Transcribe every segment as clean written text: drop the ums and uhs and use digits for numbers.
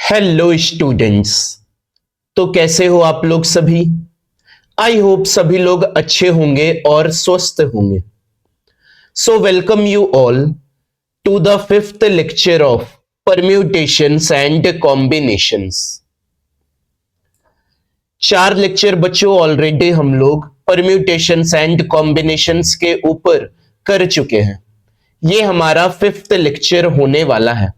Hello students. तो कैसे हो आप लोग सभी। आई होप सभी लोग अच्छे होंगे और स्वस्थ होंगे। So welcome you all to the fifth lecture of permutations and combinations. 4 lecture बच्चों ऑलरेडी हम लोग परम्यूटेशंस एंड कॉम्बिनेशंस के ऊपर कर चुके हैं। ये हमारा फिफ्थ लेक्चर होने वाला है।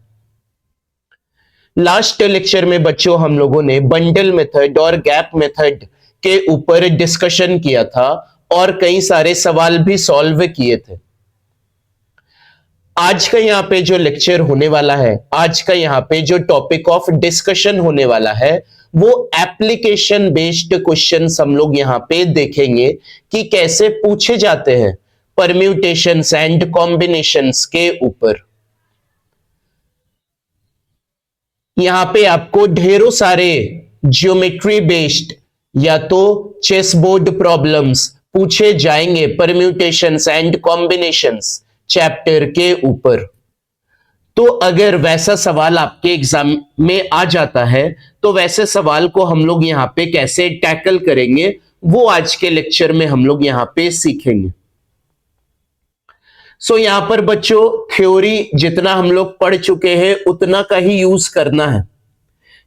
लास्ट लेक्चर में बच्चों हम लोगों ने बंडल मेथड और गैप मेथड के ऊपर डिस्कशन किया था और कई सारे सवाल भी सॉल्व किए थे। आज का यहाँ पे जो लेक्चर होने वाला है, आज का यहाँ पे जो टॉपिक ऑफ डिस्कशन होने वाला है, वो एप्लीकेशन बेस्ड क्वेश्चंस हम लोग यहाँ पे देखेंगे कि कैसे पूछे जाते हैं परम्यूटेशंस एंड कॉम्बिनेशंस के ऊपर। यहां पे आपको ढेरों सारे ज्योमेट्री बेस्ड या तो चेस बोर्ड प्रॉब्लम्स पूछे जाएंगे परम्यूटेशंस एंड कॉम्बिनेशंस चैप्टर के ऊपर। तो अगर वैसा सवाल आपके एग्जाम में आ जाता है तो वैसे सवाल को हम लोग यहां पे कैसे टैकल करेंगे वो आज के लेक्चर में हम लोग यहां पे सीखेंगे। सो यहां पर बच्चों थ्योरी जितना हम लोग पढ़ चुके हैं उतना का ही यूज करना है।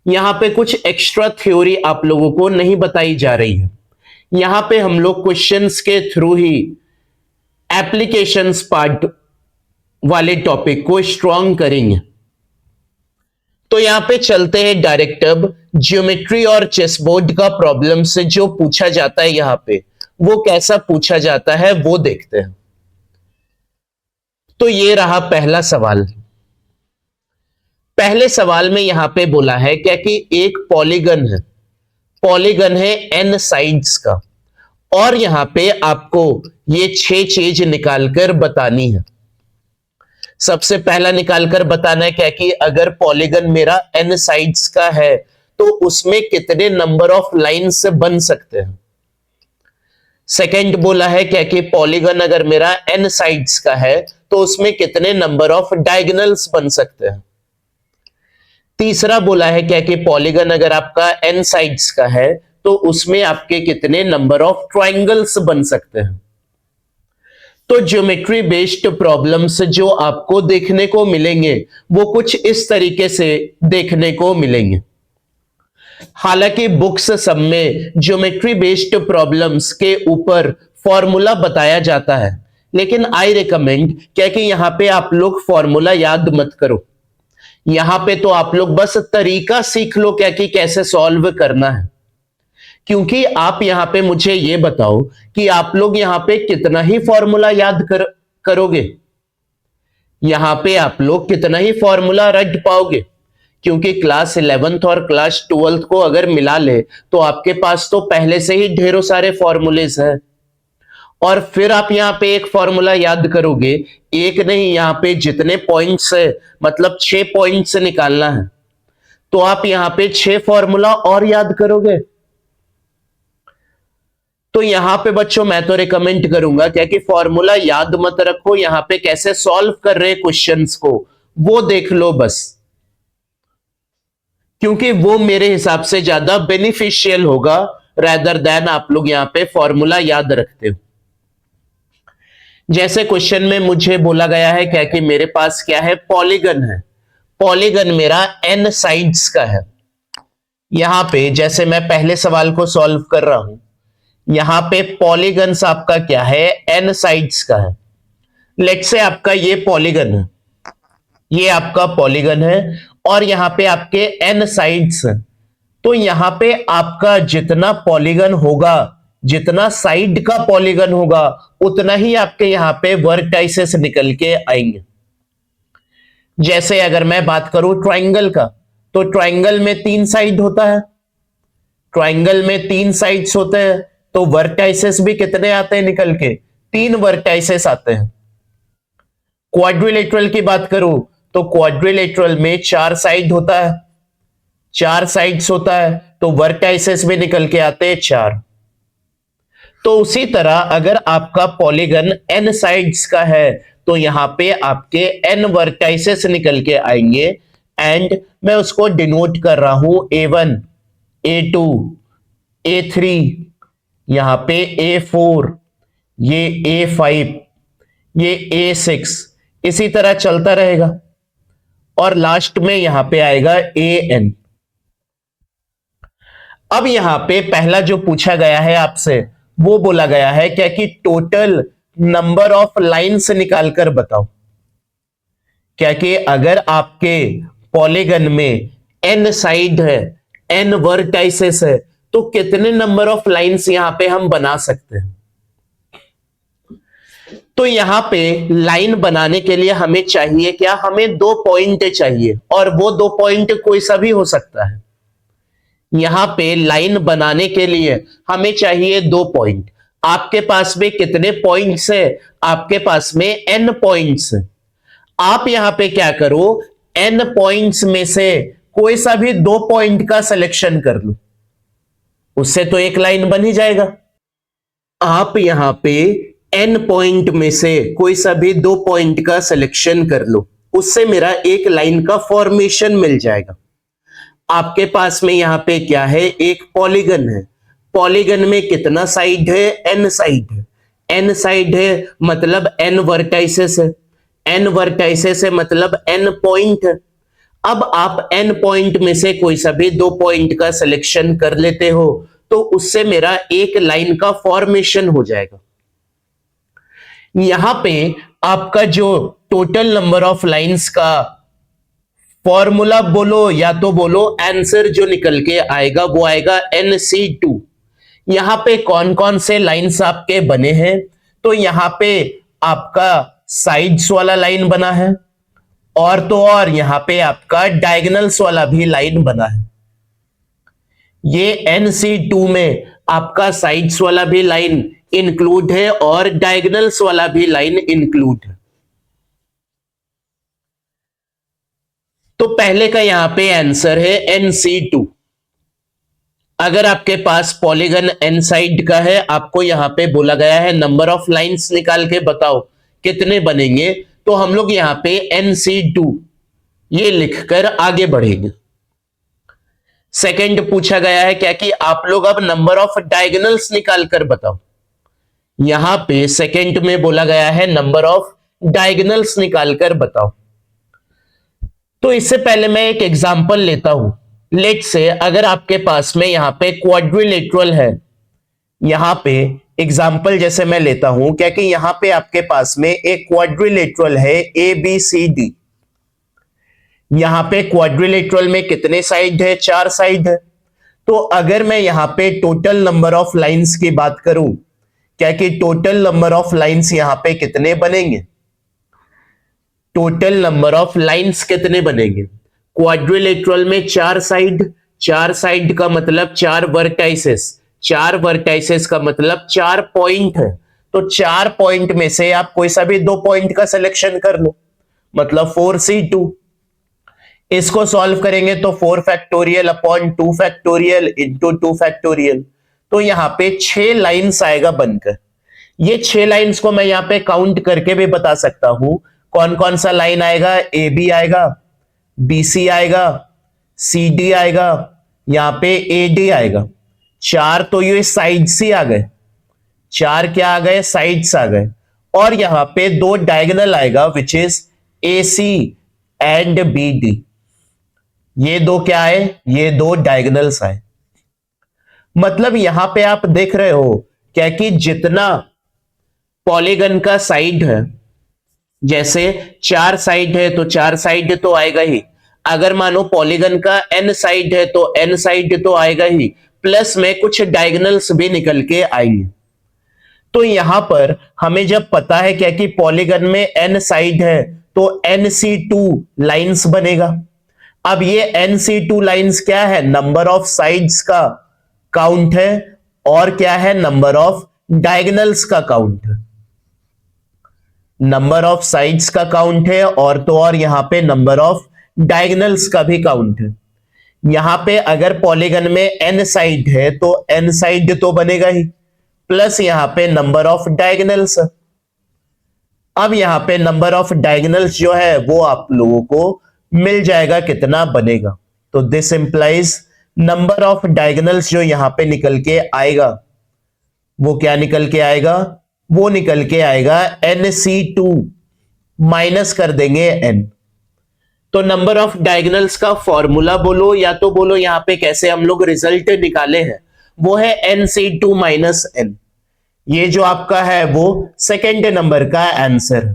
यहां पे कुछ एक्स्ट्रा थ्योरी आप लोगों को नहीं बताई जा रही है। यहां पे हम लोग क्वेश्चंस के थ्रू ही एप्लीकेशंस पार्ट वाले टॉपिक को स्ट्रॉन्ग करेंगे। तो यहां पे चलते हैं डायरेक्ट। अब ज्योमेट्री और चेसबोर्ड का प्रॉब्लम से जो पूछा जाता है यहां पे वो कैसा पूछा जाता है वो देखते हैं। तो ये रहा पहला सवाल। पहले सवाल में यहां पे बोला है क्या कि एक पॉलीगन है n साइड्स का और यहां पे आपको ये 6 चीज निकालकर बतानी है। सबसे पहला निकालकर बताना है क्या कि अगर पॉलीगन मेरा n साइड्स का है तो उसमें कितने नंबर ऑफ लाइंस बन सकते हैं। सेकंड बोला है क्या कि पॉलीगन अगर मेरा n साइड्स का है तो उसमें कितने नंबर ऑफ डायगोनल्स बन सकते हैं। तीसरा बोला है क्या कि पॉलीगन अगर आपका n साइड्स का है तो उसमें आपके कितने नंबर ऑफ ट्रायंगल्स बन सकते हैं। तो ज्योमेट्री बेस्ड प्रॉब्लम्स जो आपको देखने को मिलेंगे वो कुछ इस तरीके से देखने को मिलेंगे। हालांकि बुक्स सब में ज्योमेट्री बेस्ड प्रॉब्लम्स के ऊपर फॉर्मूला बताया जाता है, लेकिन आई रिकमेंड क्या कि यहां पे आप लोग फॉर्मूला याद मत करो। यहां पे तो आप लोग बस तरीका सीख लो क्या कि कैसे सॉल्व करना है। क्योंकि आप यहां पे मुझे ये बताओ कि आप लोग यहां पे कितना ही फॉर्मूला याद करोगे। यहां पे आप लोग कितना ही फॉर्मूला रट पाओगे, क्योंकि क्लास 11th और क्लास 12th को अगर मिला ले तो आपके पास तो पहले से ही ढेरों सारे फॉर्मूलेज हैं और फिर आप यहां पे एक फॉर्मूला याद करोगे। एक नहीं, यहां पे जितने पॉइंट्स है मतलब 6 पॉइंट्स निकालना है तो आप यहां पे 6 फॉर्मूला और याद करोगे। तो यहां पे बच्चों मैं तो रिकमेंड करूंगा क्या कि फॉर्मूला याद मत रखो, यहां पे कैसे सॉल्व कर रहे क्वेश्चंस को वो देख लो बस, क्योंकि वो मेरे हिसाब से ज्यादा बेनिफिशियल होगा रेदर देन आप लोग यहां पे फॉर्मूला याद रखते हो। जैसे क्वेश्चन में मुझे बोला गया है क्या कि मेरे पास क्या है, पॉलीगन है। पॉलीगन मेरा n साइड्स का है। यहां पे जैसे मैं पहले सवाल को सॉल्व कर रहा हूं, यहां पे पॉलीगन्स आपका क्या है, n साइड्स का है। लेट्स से आपका ये पॉलीगन है, ये आपका पॉलीगन है और यहां पे आपके n साइड्स हैं। तो यहां पे आपका जितना पॉलीगन होगा, जितना साइड का पॉलीगन होगा उतना ही आपके यहां पे वर्टाइसेस निकल के आएंगे। जैसे अगर मैं बात करूं ट्रायंगल का, तो ट्रायंगल में 3 साइड होता है। ट्रायंगल में 3 साइड्स होते हैं तो वर्टाइसेस भी कितने आते हैं निकल के, 3 वर्टाइसेस आते हैं। क्वाड्रिलेटरल की बात करूं तो क्वाड्रिलेटरल में 4 साइड होता है, 4 साइड्स होता है तो वर्टाइसेस भी निकल के आते हैं 4। तो उसी तरह अगर आपका पॉलीगन n साइड्स का है तो यहां पे आपके n वर्टाइसेस निकल के आएंगे एंड मैं उसको डिनोट कर रहा हूं A1, A2, A3, यहां पे A4, ये A5, ये A6, इसी तरह चलता रहेगा और लास्ट में यहां पे आएगा AN। अब यहां पे पहला जो पूछा गया है आपसे वो बोला गया है क्या कि टोटल नंबर ऑफ लाइंस निकालकर बताओ। क्या कि अगर आपके पॉलीगन में n साइड है, n वर्टाइसेस है, तो कितने नंबर ऑफ लाइंस यहां पे हम बना सकते हैं। तो यहां पे लाइन बनाने के लिए हमें चाहिए क्या, हमें 2 पॉइंट चाहिए और वो 2 पॉइंट कोई सा भी हो सकता है। यहां पे लाइन बनाने के लिए हमें चाहिए 2 पॉइंट। आपके पास में कितने पॉइंट्स है, आपके पास में n पॉइंट्स है। आप यहां पे क्या करो, n पॉइंट्स में से कोई सा भी 2 पॉइंट का सिलेक्शन कर लो, उससे तो एक लाइन बन ही जाएगा। आप यहां पे n पॉइंट में से कोई सा भी 2 पॉइंट का सिलेक्शन कर लो, उससे मेरा एक लाइन का फॉर्मेशन मिल जाएगा। आपके पास में यहां पे क्या है, एक पॉलीगन है। पॉलीगन में कितना साइड है, n साइड है। n साइड है मतलब n वर्टाइसेस है, n वर्टाइसेस है मतलब n पॉइंट है। अब आप n पॉइंट में से कोई सा भी 2 पॉइंट का सिलेक्शन कर लेते हो तो उससे मेरा एक लाइन का फॉर्मेशन हो जाएगा। यहां पे आपका जो टोटल नंबर ऑफ लाइंस का फॉर्मूला बोलो या तो बोलो आंसर जो निकल के आएगा वो आएगा NC2। यहां पे कौन कौन से लाइंस आपके बने हैं, तो यहां पे आपका साइड्स वाला लाइन बना है और तो और यहां पे आपका डायगोनल्स वाला भी लाइन बना है। ये NC2 में आपका साइड्स वाला भी लाइन इंक्लूड है और डायगोनल्स वाला भी लाइन इंक्लूड है। तो पहले का यहां पे आंसर है NC2। अगर आपके पास पॉलीगन n साइड का है, आपको यहां पे बोला गया है नंबर ऑफ लाइंस निकाल के बताओ कितने बनेंगे, तो हम लोग यहां पे NC2 ये लिखकर आगे बढ़ेंगे। सेकंड पूछा गया है क्या कि आप लोग अब नंबर ऑफ डायगोनल्स निकाल कर बताओ। यहां पे सेकंड में बोला गया है नंबर ऑफ डायगोनल्स निकालकर बताओ। तो इससे पहले मैं एक एग्जांपल लेता हूं। लेट से अगर आपके पास में यहां पे क्वाड्रिलेटरल है, यहां पे एग्जांपल जैसे मैं लेता हूं क्या कि यहां पे आपके पास में एक क्वाड्रिलेटरल है ABCD। यहां पे क्वाड्रिलेटरल में कितने साइड है, 4 साइड है। तो अगर मैं यहां पे टोटल नंबर ऑफ लाइंस की बात करूं, क्या कि टोटल नंबर ऑफ लाइंस यहां पे कितने बनेंगे, टोटल नंबर ऑफ लाइंस कितने बनेंगे। क्वाड्रिलेटरल में 4 साइड, 4 साइड का मतलब 4 वर्टाइसेस, 4 वर्टाइसेस का मतलब 4 पॉइंट है। तो 4 पॉइंट में से आप कोई सा भी 2 पॉइंट का सिलेक्शन कर लो, मतलब 4C2। इसको सॉल्व करेंगे तो 4 factorial upon 2 factorial into 2 factorial. तो यहां पे 6 लाइंस आएगा बनकर। ये 6 लाइंस को मैं यहां पे काउंट करके भी बता सकता हूं कौन कौन सा लाइन आएगा, AB आएगा, BC आएगा, CD आएगा, यहां पे AD आएगा। 4 तो ये साइड्स ही आ गए, 4 क्या आ गए, साइड्स आ गए। और यहां पे 2 डायगोनल आएगा which is AC and BD। ये 2 क्या है, ये 2 डायगोनल्स आए। मतलब यहां पे आप देख रहे हो क्या कि जितना पॉलीगन का साइड है, जैसे 4 साइड है तो 4 साइड तो आएगा ही। अगर मानो पॉलीगन का n साइड है तो n साइड तो आएगा ही, प्लस में कुछ डायगोनल्स भी निकल के आएंगे। तो यहां पर हमें जब पता है क्या कि पॉलीगन में n साइड है तो NC2 लाइंस बनेगा। अब ये NC2 लाइंस क्या है, नंबर ऑफ साइड्स का काउंट है और क्या है, नंबर ऑफ डायगोनल्स का काउंट है। नंबर ऑफ साइड्स का काउंट है और तो और यहां पे नंबर ऑफ डायगोनल्स का भी काउंट है। यहां पे अगर पॉलीगन में n साइड है तो n साइड तो बनेगा ही, प्लस यहां पे नंबर ऑफ डायगोनल्स। अब यहां पे नंबर ऑफ डायगोनल्स जो है वो आप लोगों को मिल जाएगा कितना बनेगा। तो this implies number of diagonals जो यहां पे निकल के आएगा वो क्या निकल के आएगा, वो निकल के आएगा NC2 माइनस कर देंगे n। तो नंबर ऑफ डायगोनल्स का फॉर्मूला बोलो या तो बोलो यहां पे कैसे हम लोग रिजल्ट निकाले हैं, वो है NC2 माइनस n। ये जो आपका है वो सेकेंड नंबर का आंसर।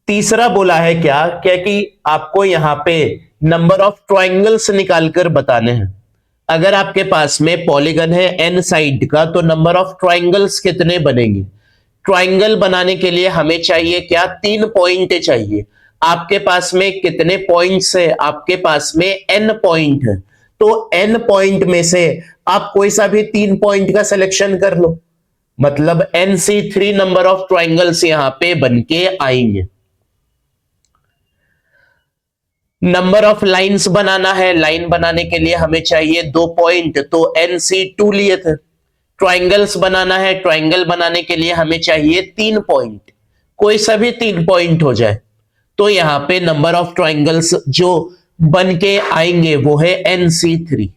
तीसरा बोला है क्या कि आपको यहां पे नंबर ऑफ ट्रायंगल्स निकालकर बताने हैं। अगर आपके पास में पॉलीगन है n साइड का तो नंबर ऑफ ट्रायंगल्स कितने बनेंगे। ट्रायंगल बनाने के लिए हमें चाहिए क्या, 3 पॉइंट चाहिए। आपके पास में कितने पॉइंट्स है, आपके पास में n पॉइंट है। तो n पॉइंट में से आप कोई सा भी 3 पॉइंट का सिलेक्शन कर लो, मतलब NC3 नंबर ऑफ ट्रायंगल्स यहां पे बनके आएंगे। नंबर ऑफ लाइंस बनाना है, लाइन बनाने के लिए हमें चाहिए 2 पॉइंट, तो NC2 लिए थे। ट्रायंगल्स बनाना है, ट्रायंगल बनाने के लिए हमें चाहिए 3 पॉइंट, कोई सा भी 3 पॉइंट हो जाए। तो यहां पे नंबर ऑफ ट्रायंगल्स जो बन के आएंगे वो है NC3।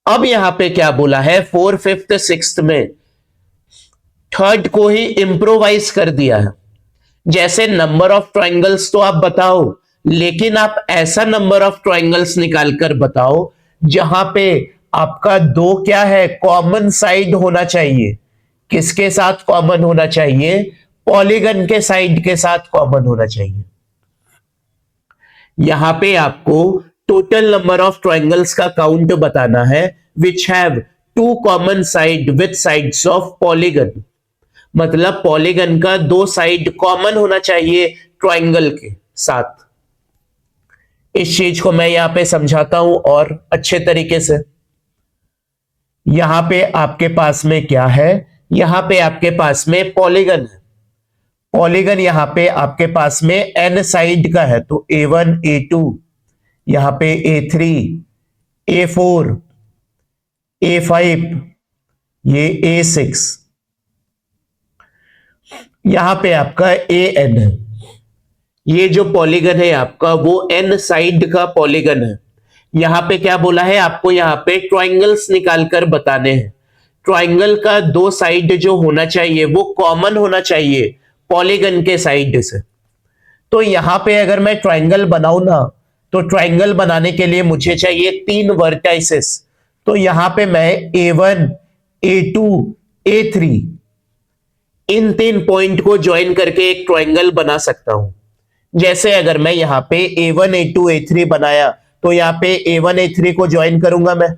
अब यहां पे क्या बोला है, 4th, 5th, 6th में थर्ड को ही इंप्रोवाइज कर दिया है। जैसे नंबर ऑफ ट्रायंगल्स तो आप बताओ, लेकिन आप ऐसा नंबर ऑफ ट्रायंगल्स निकालकर बताओ जहां पे आपका 2 क्या है, कॉमन साइड होना चाहिए। किसके साथ कॉमन होना चाहिए, पॉलीगन के साइड के साथ कॉमन होना चाहिए। यहां पे आपको टोटल नंबर ऑफ ट्रायंगल्स का काउंट बताना है which have 2 common side with sides of polygon. मतलब पॉलीगन का 2 साइड कॉमन होना चाहिए ट्रायंगल के साथ। इस चीज को मैं यहां पे समझाता हूं और अच्छे तरीके से। यहां पे आपके पास में क्या है, यहां पे आपके पास में पॉलीगन है। पॉलीगन यहां पे आपके पास में n साइड का है, तो A1 A2, यहां पे A3 A4 A5, ये A6, यहां पे आपका AN है। ये जो पॉलीगन है आपका वो n साइड का पॉलीगन है। यहां पे क्या बोला है आपको, यहां पे ट्रायंगल्स निकालकर बताने हैं। ट्रायंगल का 2 साइड जो होना चाहिए वो कॉमन होना चाहिए पॉलीगन के साइड से। तो यहां पे अगर मैं ट्रायंगल बनाऊं ना, तो ट्रायंगल बनाने के लिए मुझे चाहिए 3 वर्टाइसेस। तो यहां पे मैं A1 A2 A3 इन 3 पॉइंट को ज्वाइन करके एक ट्रायंगल बना सकता हूं। जैसे अगर मैं यहां पे A1 A2 A3 बनाया, तो यहां पे A1 A3 को ज्वाइन करूंगा मैं।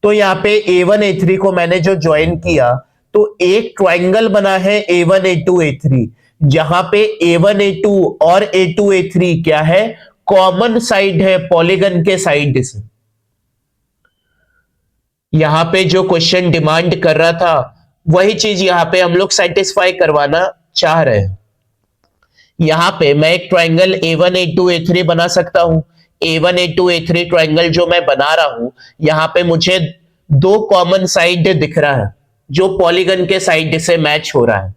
तो यहां पे A1 A3 को मैंने जो ज्वाइन किया, तो एक ट्रायंगल बना है A1 A2 A3, जहां पे A1 A2 और A2 A3 क्या है, कॉमन साइड है पॉलीगन के साइड से। यहां पे जो क्वेश्चन डिमांड कर रहा था वही चीज यहां पे हम लोग सेटिस्फाई करवाना चाह रहे हैं। यहां पे मैं एक ट्रायंगल A1 A2 A3 बना सकता हूं। A1 A2 A3 ट्रायंगल जो मैं बना रहा हूं, यहां पे मुझे 2 कॉमन साइड दिख रहा है जो पॉलीगन के साइड से मैच हो रहा है।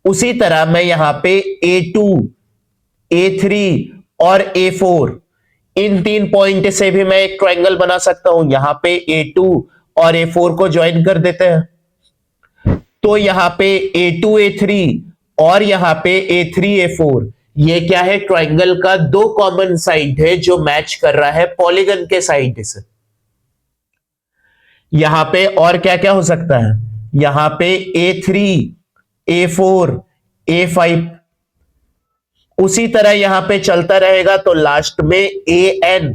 उसी तरह मैं यहां पे A2 A3 और A4 इन 3 पॉइंट से भी मैं एक ट्रायंगल बना सकता हूं। यहां पे A2 और A4 को ज्वाइन कर देते हैं, तो यहां पे A2 A3 और यहां पे A3 A4 ये क्या है, ट्रायंगल का 2 कॉमन साइड है जो मैच कर रहा है पॉलीगन के साइड से। यहां पे और क्या क्या हो सकता है, यहां पे A3 A4 A5, उसी तरह यहां पे चलता रहेगा तो लास्ट में AN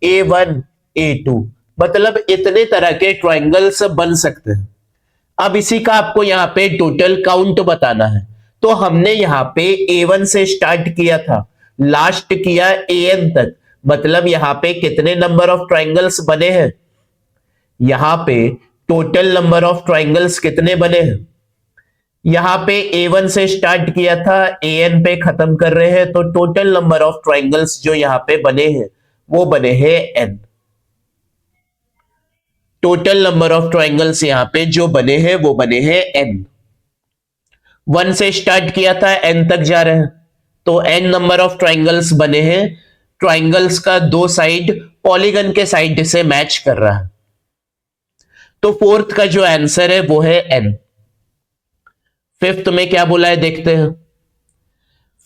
A1 A2, मतलब इतने तरह के ट्रायंगल्स बन सकते हैं। अब इसी का आपको यहां पे टोटल काउंट बताना है। तो हमने यहां पे A1 से स्टार्ट किया था, लास्ट किया AN तक, मतलब यहां पे कितने नंबर ऑफ ट्रायंगल्स बने हैं, यहां पे टोटल नंबर ऑफ ट्रायंगल्स कितने बने हैं। यहां पे A1 से स्टार्ट किया था, AN पे खत्म कर रहे हैं, तो टोटल नंबर ऑफ ट्रायंगल्स जो यहां पे बने हैं वो बने हैं N। Total number of triangles यहां पे जो बने हैं वो बने हैं N। 1 से स्टार्ट किया था, n तक जा रहे हैं, तो n नंबर ऑफ ट्राइंगल्स बने हैं। ट्राइंगल्स का दो साइड पॉलीगन के साइड से मैच कर रहा है, तो फोर्थ का जो आंसर है वो है n। फिफ्थ में क्या बोला है देखते हैं।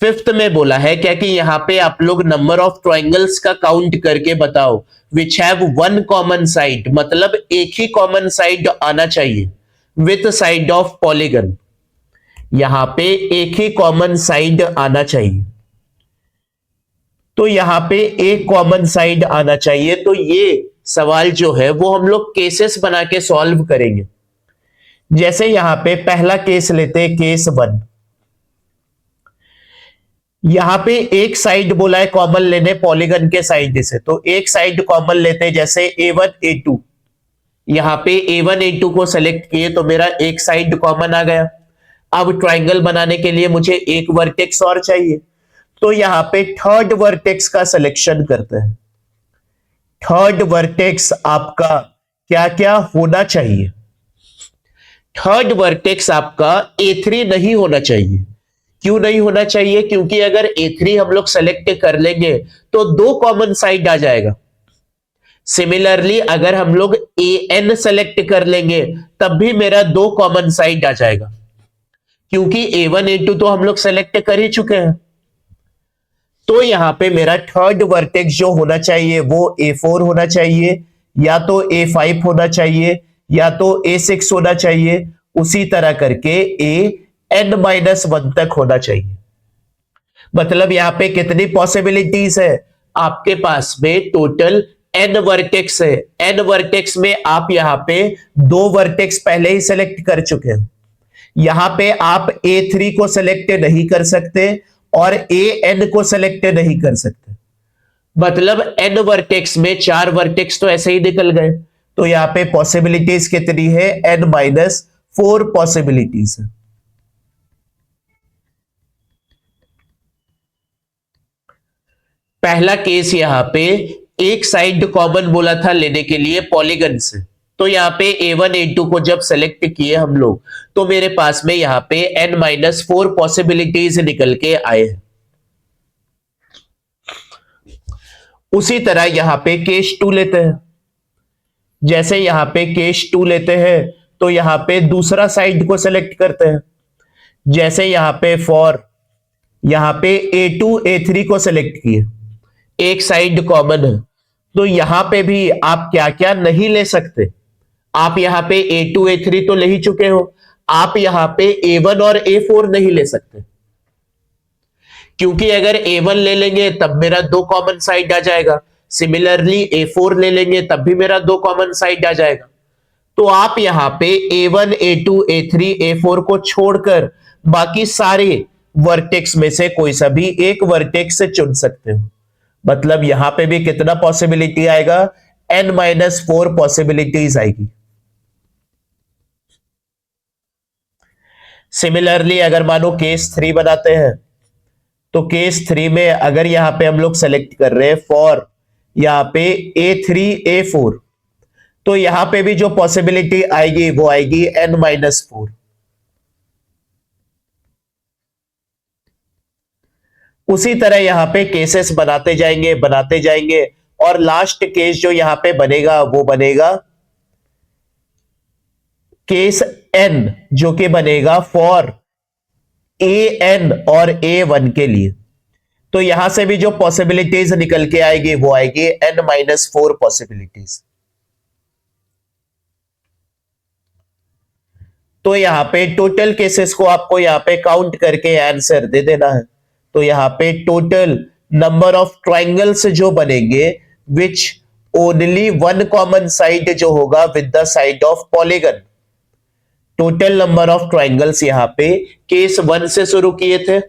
फिफ्थ में बोला है क्या कि यहां पे आप लोग नंबर ऑफ ट्राइंगल्स का काउंट करके बताओ विच हैव वन कॉमन साइड, मतलब एक ही कॉमन साइड आना चाहिए विथ साइड ऑफ पॉलीगन। यहां पे एक ही कॉमन साइड आना चाहिए, तो यहां पे एक कॉमन साइड आना चाहिए। तो ये सवाल जो है वो हम लोग केसेस बना के सॉल्व करेंगे। जैसे यहां पे पहला केस लेते हैं, केस 1। यहां पे एक साइड बोला है कॉमन लेने पॉलीगन के साइड से, तो एक साइड कॉमन लेते हैं, जैसे a1 a2। यहां पे a1 a2 को सेलेक्ट किए तो मेरा एक साइड कॉमन आ गया। अब ट्राइंगल बनाने के लिए मुझे एक वर्टेक्स और चाहिए, तो यहां पे थर्ड वर्टेक्स का सिलेक्शन करते हैं। थर्ड वर्टेक्स आपका क्या क्या होना चाहिए? थर्ड वर्टेक्स आपका a3 नहीं होना चाहिए। क्यों नहीं होना चाहिए? क्योंकि अगर a3 हम लोग सेलेक्ट कर लेंगे तो दो कॉमन साइड आ जाएगा। सिमिलरली अगर हम लोग an सेलेक्ट कर लेंगे तब भी मेरा दो कॉमन साइड आ जाएगा, क्योंकि a1 a2 तो हम लोग सेलेक्ट कर ही चुके हैं। तो यहां पे मेरा थर्ड वर्टेक्स जो होना चाहिए वो a4 होना चाहिए, या तो a5 होना चाहिए, या तो a6 होना चाहिए, उसी तरह करके an-1 तक होना चाहिए। मतलब यहां पे कितनी पॉसिबिलिटीज है आपके पास में? टोटल n वर्टेक्स है। n वर्टेक्स में आप यहां पे दो वर्टेक्स पहले ही सेलेक्ट कर चुके हो। यहां पे आप a3 को सेलेक्ट नहीं कर सकते और an को सेलेक्ट नहीं कर सकते। मतलब n वर्टेक्स में चार वर्टेक्स तो ऐसे ही निकल गए। तो यहां पे पॉसिबिलिटीज कितनी है? n-4 पॉसिबिलिटीज है। पहला केस यहां पे एक साइड कॉमन बोला था लेने के लिए पॉलीगन से, तो यहां पे a1 a2 को जब सेलेक्ट किए हम लोग तो मेरे पास में यहां पे n-4 पॉसिबिलिटीज निकल के आए हैं। उसी तरह यहां पे केस 2 लेते हैं। जैसे यहां पे केस 2 लेते हैं तो यहां पे दूसरा साइड को सेलेक्ट करते हैं। जैसे यहां पे फॉर यहां पे a2 a3 को सेलेक्ट किए, एक साइड कॉमन है, तो यहां पे भी आप क्या क्या नहीं ले सकते? आप यहां पे a2 a3 तो ले ही चुके हो, आप यहां पे a1 और a4 नहीं ले सकते, क्योंकि अगर a1 ले लेंगे तब मेरा दो कॉमन साइड आ जाएगा। सिमिलरली a4 ले लेंगे तब भी मेरा दो कॉमन साइड आ जाएगा। तो आप यहां पे a1 a2 a3 a4 को छोड़कर बाकी सारे वर्टेक्स में से कोई सा भी एक वर्टेक्स चुन सकते हो। मतलब यहां पे भी कितना पॉसिबिलिटी आएगा? n-4 पॉसिबिलिटीज आएगी। सिमिलरली अगर मानो केस 3 बनाते हैं, तो केस 3 में अगर यहां पे हम लोग सेलेक्ट कर रहे हैं फॉर यहां पे a3 a4, तो यहां पे भी जो पॉसिबिलिटी आएगी वो आएगी n-4। उसी तरह यहां पे केसेस बनाते जाएंगे और लास्ट केस जो यहां पे बनेगा वो बनेगा केस n, जो कि बनेगा फॉर an और a1 के लिए। तो यहां से भी जो पॉसिबिलिटीज निकल के आएगी वो आएगी n-4 पॉसिबिलिटीज। तो यहां पे टोटल केसेस को आपको यहां पे काउंट करके आंसर दे देना है। तो यहां पे टोटल नंबर ऑफ ट्राइंगल्स जो बनेंगे which only one common side जो होगा with the side of polygon. Total number of triangles यहां पे केस 1 से शुरू किए थे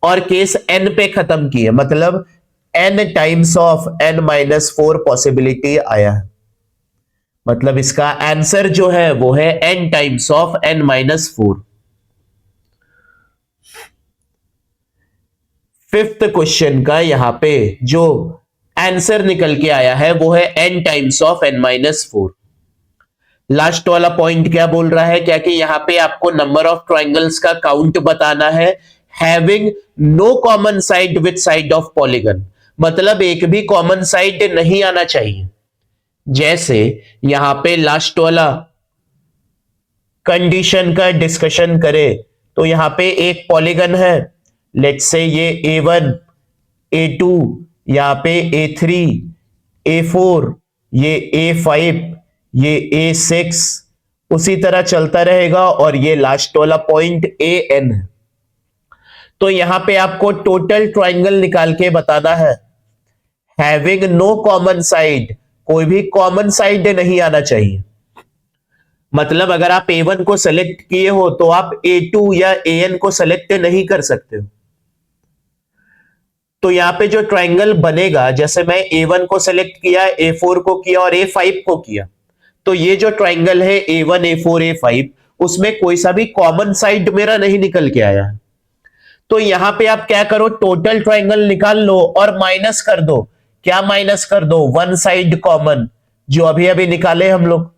और केस n पे खत्म किए, मतलब n times of n-4 possibility आया है। मतलब इसका आंसर जो है वो है n times of n-4। Fifth question का यहां पे जो आंसर निकल के आया है वो है n times of n-4। Last वाला पॉइंट क्या बोल रहा है, क्या कि यहां पे आपको नंबर ऑफ ट्राइंगल्स का काउंट बताना है having no common side with side of polygon, मतलब एक भी कॉमन साइड नहीं आना चाहिए। जैसे यहां पे लास्ट वाला कंडीशन का डिस्कशन करें तो यहां पे एक पॉलीगन है, लेट्स से ये A1 A2, यहां पे A3 A4, ये A5, ये A6, उसी तरह चलता रहेगा और ये लास्ट वाला पॉइंट AN है। तो यहां पे आपको टोटल ट्राइंगल निकाल के बताना है हैविंग नो कॉमन साइड, कोई भी कॉमन साइड नहीं आना चाहिए। मतलब अगर आप A1 को सेलेक्ट किए हो तो आप A2 या AN को सेलेक्ट नहीं कर सकते हो। तो यहां पे जो ट्राइंगल बनेगा, जैसे मैं A1 को सेलेक्ट किया, A4 को किया और A5 को किया, तो ये जो ट्राइंगल है A1 A4 A5, उसमें कोई सा भी कॉमन साइड मेरा नहीं निकल के आया है। तो यहां पे आप क्या करो, टोटल ट्राइंगल निकाल लो और माइनस कर दो। क्या माइनस कर दो, वन साइड कॉमन जो अभी अभी निकाले हम लोग।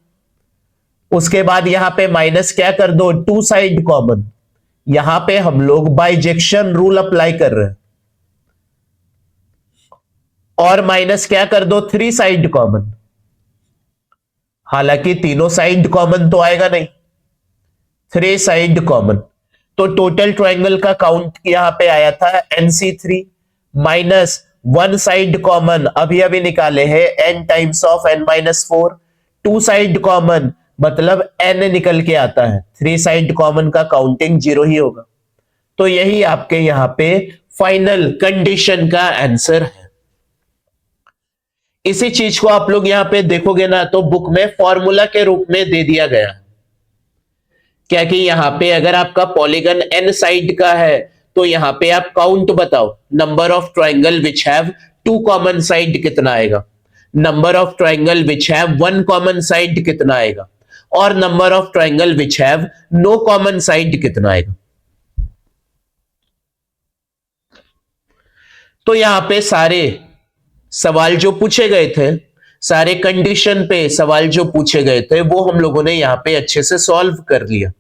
उसके बाद यहां पे माइनस क्या कर दो, टू साइड कॉमन। यहां पे हम लोग बाइजेक्शन रूल अप्लाई कर रहे हैं। और माइनस क्या कर दो, थ्री साइड कॉमन। हालांकि तीनों साइड कॉमन तो आएगा नहीं, थ्री साइड कॉमन। तो टोटल ट्राइंगल का काउंट यहां पे आया था NC3 minus one side common अभी अभी निकाले हैं n times of n-4, two side common मतलब n निकल के आता है, थ्री साइड कॉमन का काउंटिंग 0 ही होगा। तो यही आपके यहां पे फाइनल कंडीशन का आंसर है। इसी चीज को आप लोग यहां पे देखोगे ना तो बुक में फॉर्मूला के रूप में दे दिया गया है, क्या कि यहां पे अगर आपका पॉलीगन n साइड का है तो यहां पे आप काउंट बताओ, number of triangle which have two common side कितना आएगा, number of triangle which have one common side कितना आएगा, और number of triangle which have no common side कितना आएगा। तो यहां पे सारे सवाल जो पूछे गए थे, सारे कंडीशन पे सवाल जो पूछे गए थे, वो हम लोगों ने यहां पे अच्छे से सॉल्व कर लिया।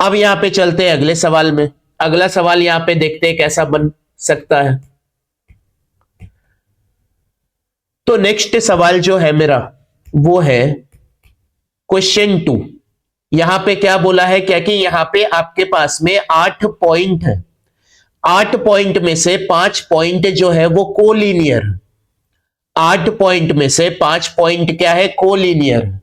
अब यहां पे चलते हैं अगले सवाल में। अगला सवाल यहां पे देखते हैं कैसा बन सकता है। तो नेक्स्ट सवाल जो है मेरा वो है क्वेश्चन 2। यहां पे क्या बोला है, क्या कि यहां पे आपके पास में 8 पॉइंट है, 8 पॉइंट में से 5 पॉइंट जो है वो कोलिनियर है। 8 पॉइंट में से 5 पॉइंट क्या है, कोलिनियर है।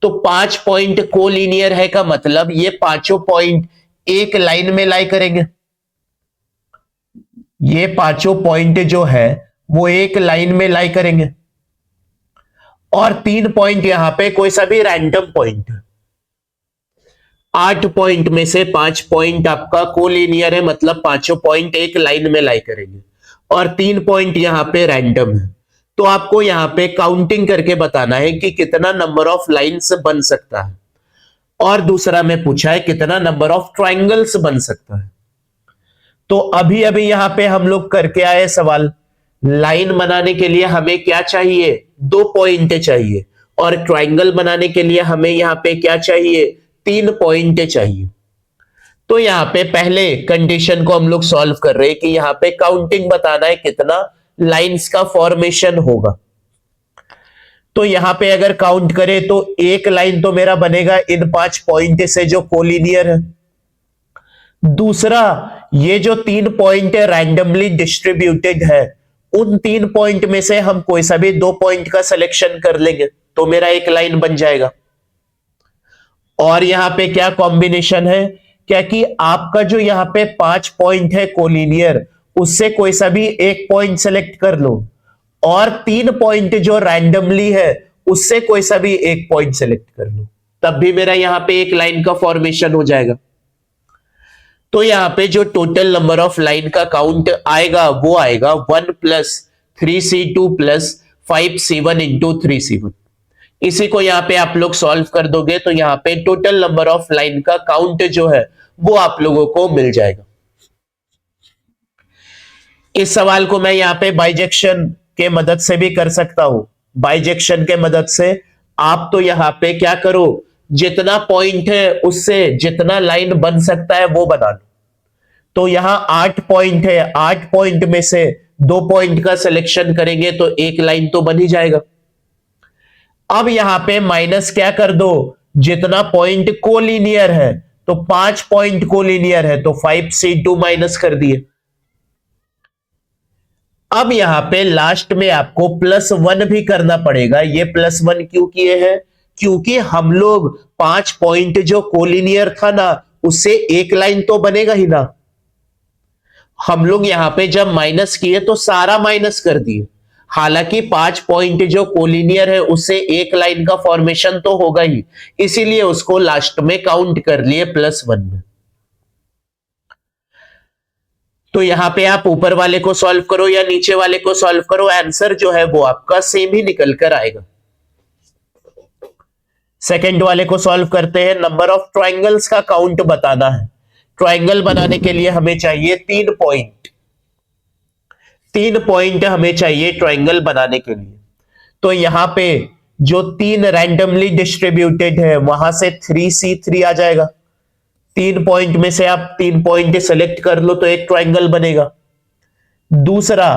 तो 5 पॉइंट कोलिनियर है का मतलब ये पांचों पॉइंट एक लाइन में लाई करेंगे। ये पांचों पॉइंट जो है वो एक लाइन में लाई करेंगे, और 3 पॉइंट यहां पे कोई सा भी रैंडम पॉइंट है। 8 पॉइंट में से 5 पॉइंट आपका कोलिनियर है, मतलब पांचों पॉइंट एक लाइन में लाई करेंगे, और 3 पॉइंट यहां पे रैंडम है। तो आपको यहां पे काउंटिंग करके बताना है कि कितना नंबर ऑफ लाइंस बन सकता है, और दूसरा में पूछा है कितना नंबर ऑफ ट्राइंगल्स बन सकता है। तो अभी अभी यहां पे हम लोग करके आए सवाल, लाइन बनाने के लिए हमें क्या चाहिए, 2 पॉइंट चाहिए, और ट्राइंगल बनाने के लिए हमें यहां पे क्या चाहिए, 3 पॉइंट चाहिए। तो यहां पे पहले कंडीशन को हम लोग सॉल्व कर रहे हैं कि यहां पे काउंटिंग बताना है कितना लाइंस का फॉर्मेशन होगा। तो यहां पे अगर काउंट करें तो एक लाइन तो मेरा बनेगा इन 5 पॉइंट से जो कोलिनियर है। दूसरा, ये जो 3 पॉइंट रैंडमली डिस्ट्रीब्यूटेड है, उन 3 पॉइंट में से हम कोई सा भी 2 पॉइंट का सिलेक्शन कर लेंगे तो मेरा एक लाइन बन जाएगा। और यहां पे क्या कॉम्बिनेशन है, क्या कि आपका जो यहां पे 5 पॉइंट है कोलिनियर, उससे कोई सा भी एक पॉइंट सेलेक्ट कर लो, और 3 पॉइंट जो रैंडमली है उससे कोई सा भी एक पॉइंट सेलेक्ट कर लो, तब भी मेरा यहां पे एक लाइन का फॉर्मेशन हो जाएगा। तो यहां पे जो टोटल नंबर ऑफ लाइन का काउंट आएगा वो आएगा 1 + 3C2 + 5C1 × 3C1। इसी को यहां पे आप लोग सॉल्व कर दोगे तो यहां पे टोटल नंबर ऑफ लाइन का काउंट जो है वो आप लोगों को मिल जाएगा। इस सवाल को मैं यहां पे बाइजेक्शन के मदद से भी कर सकता हूं। बाइजेक्शन के मदद से आप तो यहां पे क्या करो, जितना पॉइंट है उससे जितना लाइन बन सकता है वो बना लो। तो यहां 8 पॉइंट है, 8 पॉइंट में से 2 पॉइंट का सिलेक्शन करेंगे तो एक लाइन तो बन ही जाएगा। अब यहां पे माइनस क्या कर दो, जितना पॉइंट कोलिनियर है, तो 5 पॉइंट कोलिनियर है तो 5C2 माइनस कर दिए। अब यहां पे लास्ट में आपको +1 भी करना पड़ेगा। ये +1 क्यों किए हैं, क्योंकि हम लोग 5 पॉइंट जो कोलिनियर था ना, उससे एक लाइन तो बनेगा ही ना। हम लोग यहां पे जब माइनस किए तो सारा माइनस कर दिए, हालांकि 5 पॉइंट जो कोलिनियर है उससे एक लाइन का फॉर्मेशन तो होगा ही, इसीलिए उसको लास्ट में काउंट कर लिए +1 में। तो यहां पे आप ऊपर वाले को सॉल्व करो या नीचे वाले को सॉल्व करो, आंसर जो है वो आपका सेम ही निकल कर आएगा। सेकंड वाले को सॉल्व करते हैं। नंबर ऑफ ट्राइंगल्स का काउंट बताना है। ट्राइंगल बनाने के लिए हमें चाहिए 3 पॉइंट, 3 पॉइंट हमें चाहिए ट्राइंगल बनाने के लिए। तो यहां पे जो 3 रैंडमली डिस्ट्रीब्यूटेड है वहां से 3C3 आ जाएगा। 3 पॉइंट में से आप 3 पॉइंट सेलेक्ट कर लो तो एक ट्राइंगल बनेगा। दूसरा,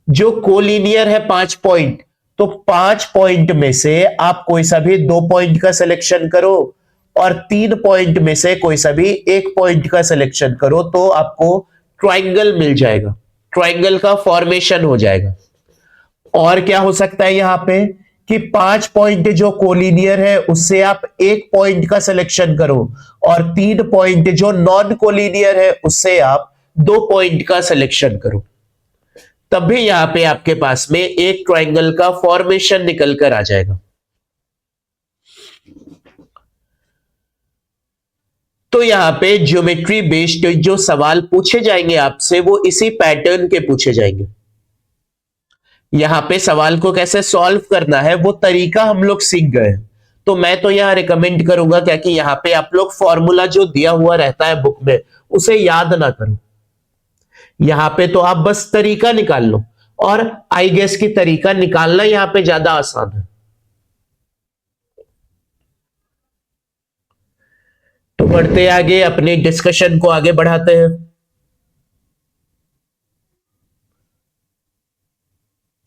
जो कोलिनियर है 5 पॉइंट, तो 5 पॉइंट में से आप कोई सा भी 2 पॉइंट का सिलेक्शन करो और 3 पॉइंट में से कोई सा भी 1 पॉइंट का सिलेक्शन करो तो आपको ट्राइंगल मिल जाएगा, ट्राइंगल का फॉर्मेशन हो जाएगा। और क्या हो सकता है यहां पे कि 5 पॉइंट जो कोलिनियर है उससे आप 1 पॉइंट का सिलेक्शन करो और 3 पॉइंट जो नॉन कोलिनियर है उससे आप 2 पॉइंट का सिलेक्शन करो, तब भी यहां पे आपके पास में एक ट्राइंगल का फॉर्मेशन निकल कर आ जाएगा। तो यहां पे ज्योमेट्री बेस्ड जो सवाल पूछे जाएंगे आपसे वो इसी पैटर्न के पूछे जाएंगे। यहां पे सवाल को कैसे सॉल्व करना है वो तरीका हम लोग सीख गए। तो मैं तो यहां रिकमेंड करूंगा क्या कि यहां पे आप लोग फॉर्मूला जो दिया हुआ रहता है बुक में उसे याद ना करो, यहां पे तो आप बस तरीका निकाल लो, और आई गेस की तरीका निकालना यहां पे ज्यादा आसान है। तो बढ़ते आगे, अपने डिस्कशन को आगे बढ़ाते हैं।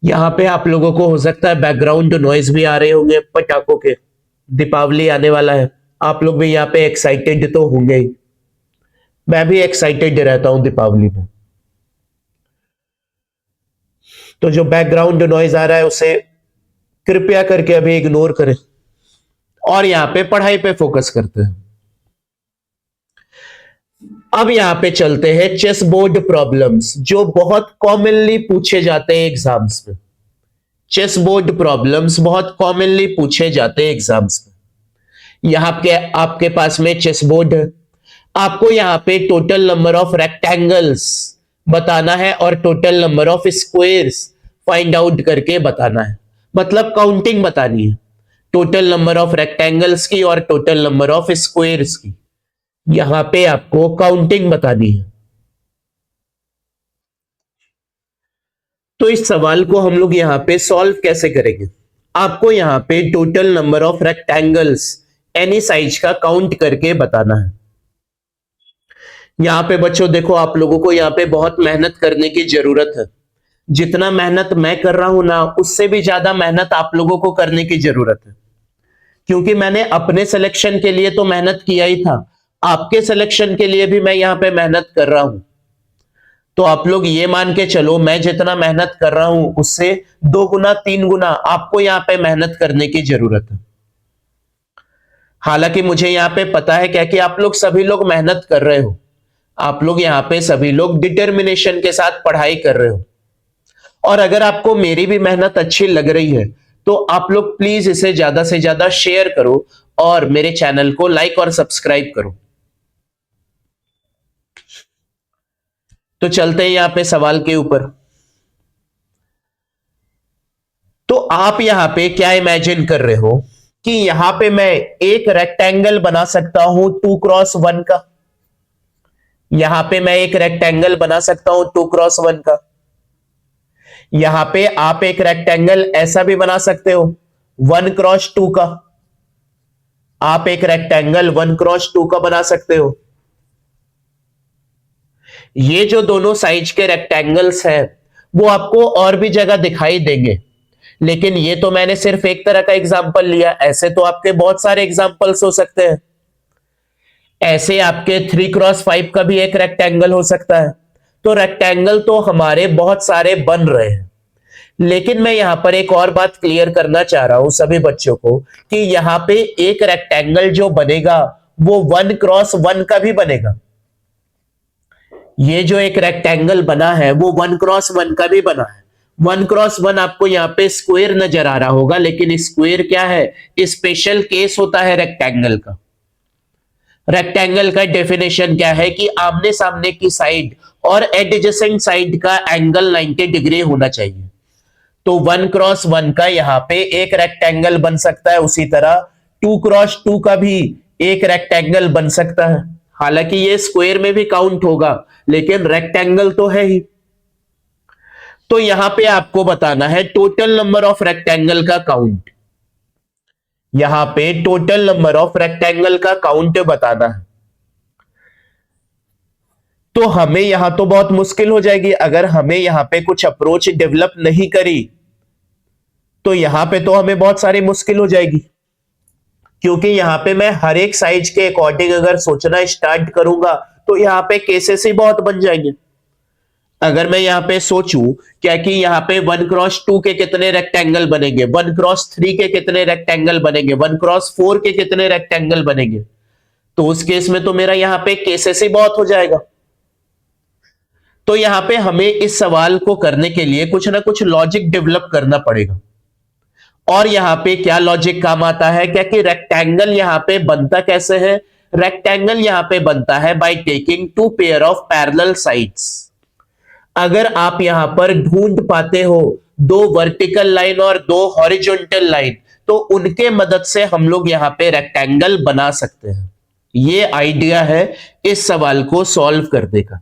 यहां पे आप लोगों को हो सकता है बैकग्राउंड नॉइज भी आ रहे होंगे पटाखों के, दीपावली आने वाला है, आप लोग भी यहां पे एक्साइटेड तो होंगे ही। मैं भी एक्साइटेड रहता हूं दीपावली में। तो जो बैकग्राउंड नॉइज आ रहा है उसे कृपया करके अभी इग्नोर करें और यहां पे पढ़ाई पे फोकस करते हैं। अब यहां पे चलते हैं चेस बोर्ड प्रॉब्लम्स जो बहुत कॉमनली पूछे जाते हैं एग्जाम्स में। चेस बोर्ड प्रॉब्लम्स बहुत कॉमनली पूछे जाते हैं एग्जाम्स में। यहां पे आपके पास में चेस बोर्ड है, आपको यहां पे टोटल नंबर ऑफ रेक्टेंगल्स बताना है और total number of squares find out करके बताना है, मतलब काउंटिंग बतानी है टोटल नंबर ऑफ रेक्टेंगल्स की और टोटल नंबर ऑफ स्क्वायर्स की। यहां पे आपको काउंटिंग बतानी है। तो इस सवाल को हम लोग यहां पे सॉल्व कैसे करेंगे, आपको यहां पे total number of rectangles any size का काउंट करके बताना है। यहां पे बच्चों देखो, आप लोगों को यहां पे बहुत मेहनत करने की जरूरत है। जितना मेहनत मैं कर रहा हूं ना, उससे भी ज्यादा मेहनत आप लोगों को करने की जरूरत है, क्योंकि मैंने अपने सिलेक्शन के लिए तो मेहनत किया ही था, आपके सिलेक्शन के लिए भी मैं यहां पे मेहनत कर रहा हूं। तो आप लोग ये मान के चलो, मैं जितना मेहनत कर रहा हूं उससे 2 गुना 3 गुना आपको यहां पे मेहनत करने की जरूरत है। हालांकि मुझे यहां पे पता है क्या कि आप लोग सभी लोग मेहनत कर रहे हो, आप लोग यहां पे सभी लोग डिटर्मिनेशन के साथ पढ़ाई कर रहे हो, और अगर आपको मेरी भी मेहनत अच्छी लग रही है तो आप लोग प्लीज इसे ज्यादा से ज्यादा शेयर करो और मेरे चैनल को लाइक और सब्सक्राइब करो। तो चलते हैं यहां पे सवाल के ऊपर। तो आप यहां पे क्या इमेजिन कर रहे हो कि यहां पे मैं एक रेक्टेंगल बना सकता हूं 2x1 का, यहां पे मैं एक रेक्टेंगल बना सकता हूं 2x1 का। यहां पे आप एक रेक्टेंगल ऐसा भी बना सकते हो 1x2 का। आप एक रेक्टेंगल 1x2 का बना सकते हो। ये जो दोनों साइज के रेक्टेंगल्स हैं वो आपको और भी जगह दिखाई देंगे, लेकिन ये तो मैंने सिर्फ एक तरह का एग्जांपल लिया। ऐसे तो आपके बहुत सारे एग्जांपल्स हो सकते हैं। ऐसे आपके 3x5 का भी एक रेक्टेंगल हो सकता है। तो रेक्टेंगल तो हमारे बहुत सारे बन रहे हैं, लेकिन मैं यहां पर एक और बात क्लियर करना चाह रहा हूं सभी बच्चों को कि यहां पे एक रेक्टेंगल जो बनेगा वो 1x1 का भी बनेगा। ये जो एक रेक्टेंगल बना है वो 1x1 का भी बना है। 1x1 आपको यहां पे स्क्वायर नजर आ रहा होगा, लेकिन स्क्वायर क्या है? स्पेशल केस होता है रेक्टेंगल का। रेक्टेंगल का डेफिनेशन क्या है कि आमने सामने की साइड और एडजेसेंट साइड का एंगल 90 डिग्री होना चाहिए। तो 1x1 का यहां पे एक रेक्टेंगल बन सकता है, उसी तरह 2x2 का भी एक रेक्टेंगल बन सकता है। हालांकि ये स्क्वायर में भी काउंट होगा, लेकिन रेक्टेंगल तो है ही। तो यहां पे आपको बताना है टोटल नंबर ऑफ रेक्टेंगल का काउंट। यहां पे टोटल नंबर ऑफ रेक्टेंगल का काउंट बताना है। तो हमें यहां तो बहुत मुश्किल हो जाएगी। अगर हमें यहां पे कुछ अप्रोच डेवलप नहीं करी तो यहां पे तो हमें बहुत सारी मुश्किल हो जाएगी, क्योंकि यहां पे मैं हर एक साइज के अकॉर्डिंग अगर सोचना स्टार्ट करूंगा तो यहां पे केसेस ही बहुत बन जाएंगे। अगर मैं यहां पे सोचूं क्या कि यहां पे 1x2 के कितने रेक्टेंगल बनेंगे, 1x3 के कितने रेक्टेंगल बनेंगे, 1x4 के कितने रेक्टेंगल बनेंगे, तो उस केस में तो मेरा यहां पे केसेस ही बहुत हो जाएगा। तो यहां पे हमें इस सवाल को करने के लिए कुछ ना कुछ लॉजिक डेवलप करना पड़ेगा। और यहां पे क्या लॉजिक काम आता है? क्या कि रेक्टेंगल यहां पे बनता कैसे है? रेक्टेंगल यहां पे बनता है by taking two pair of parallel sides. अगर आप यहां पर ढूंढ पाते हो दो वर्टिकल लाइन और दो हॉरिजॉन्टल लाइन, तो उनके मदद से हम लोग यहां पे रेक्टेंगल बना सकते हैं। ये आइडिया है इस सवाल को सॉल्व करने का।